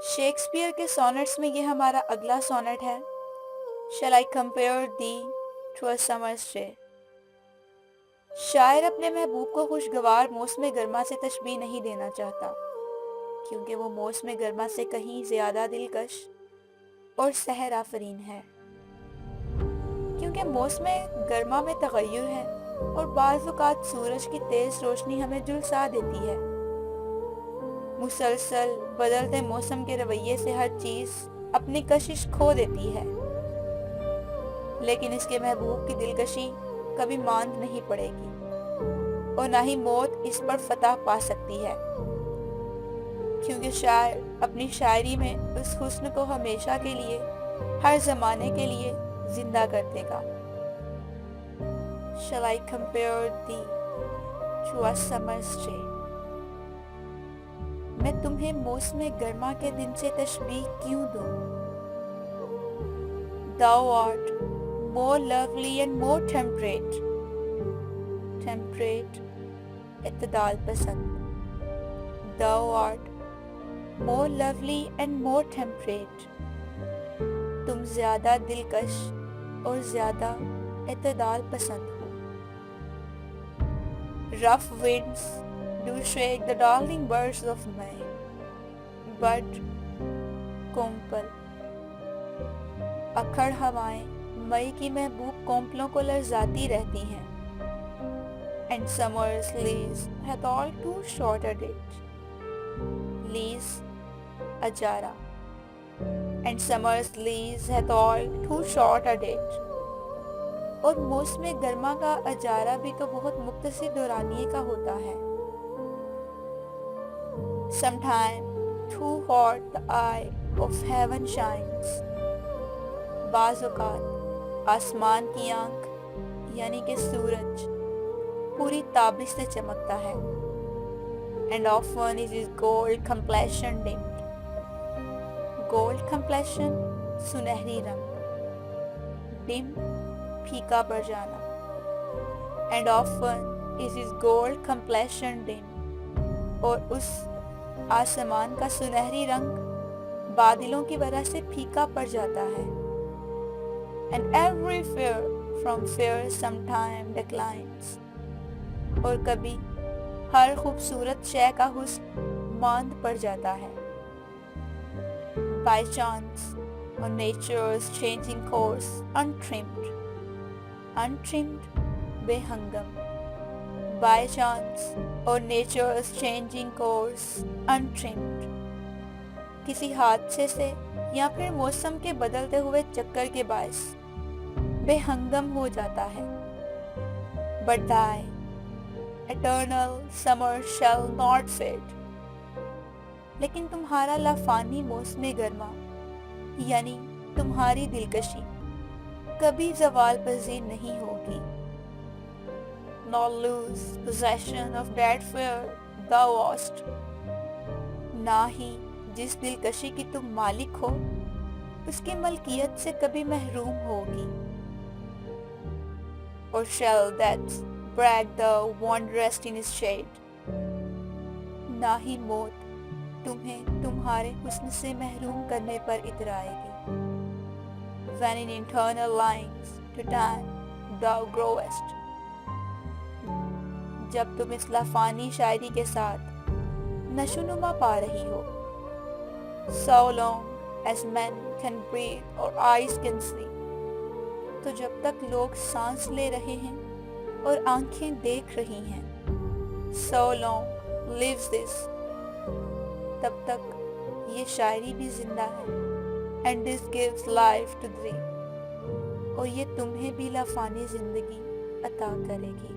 Shakespeare के sonnets में ये हमारा अगला सोनेट है। Shall I compare thee to a summer's day. शायर अपने महबूब को खुशगवार मौसम गर्मा से तशबीह नहीं देना चाहता, क्योंकि वो मौसम गर्मा से कहीं ज्यादा दिलकश और सहर आफरीन है। क्योंकि मौसम गर्मा में तगय्युर है और बाज़ औक़ात सूरज की तेज़ रोशनी हमें झुलसा देती है। मुसलसल बदलते मौसम के रवैये से हर चीज़ अपनी कशिश खो देती है, लेकिन इसके महबूब की दिलकशी कभी मांद नहीं पड़ेगी और ना ही मौत इस पर फतह पा सकती है, क्योंकि शायर अपनी शायरी में उस हुस्न को हमेशा के लिए, हर ज़माने के लिए जिंदा कर देगा। Shall I compare thee to a summer's day? मैं तुम्हें मौसम गर्मा के दिन से तशबीह क्यों दूं? Thou art more lovely and more temperate. Temperate इत्तेदाल पसंद। Thou art more lovely and more temperate. तुम ज्यादा दिलकश और ज्यादा इत्तेदाल पसंद हो। Rough winds do shake the darling birds of May, but कोम्पल अखड़ हवाएं मई की महबूब कोम्पलों को लर्जाती रहती हैं। And summer's leaves hath all too short a date. Leaves Azara. And summer's leaves hath all too short a date. और मौसम गर्मा का अजारा भी तो बहुत मुख्तसर दौरानिये का होता है। Sometime too hot the eye of heaven shines. बाज़ औक़ात आसमान की आंख यानी कि सूरज पूरी ताबिश से चमकता है। And often is his gold complexion dimmed. Gold complexion सुनहरी रंग, dim फीका पड़ जाना। And often is his gold complexion dim. और उस आसमान का सुनहरी रंग बादलों की वजह से फीका पड़ जाता है। And every fair from fair sometime declines. और कभी हर खूबसूरत शय का हुस्न मांद पड़ जाता है। By chance on nature's changing course untrimmed. Untrimmed बेहंगम। By chance or nature's changing course untrimmed. किसी हादसे से या फिर मौसम के बदलते हुए चक्कर के बायस बेहंगम हो जाता है। But thy eternal summer shall not fade. लेकिन तुम्हारा लाफानी मौसम गर्मा यानी तुम्हारी दिलकशी कभी ज़वाल पज़ीर नहीं होगी। Nor lose possession of that fear thou wast. ना ही जिस दिलकशी की तुम मालिक हो उसकी मलकियत से कभी महरूम होगी। Or shall that brag the one rest in his shade. ना ही मौत तुम्हें तुम्हारे हुस्न से महरूम करने पर इतराएगी। When in eternal lines to time thou growest. जब तुम इस लाफानी शायरी के साथ नशोनुमा पा रही हो। So long as men can breathe or eyes can see. तो जब तक लोग सांस ले रहे हैं और आंखें देख रही हैं। So long lives this. तब तक ये शायरी भी जिंदा है। And this gives life to thee. और ये तुम्हें भी लाफानी जिंदगी अता करेगी।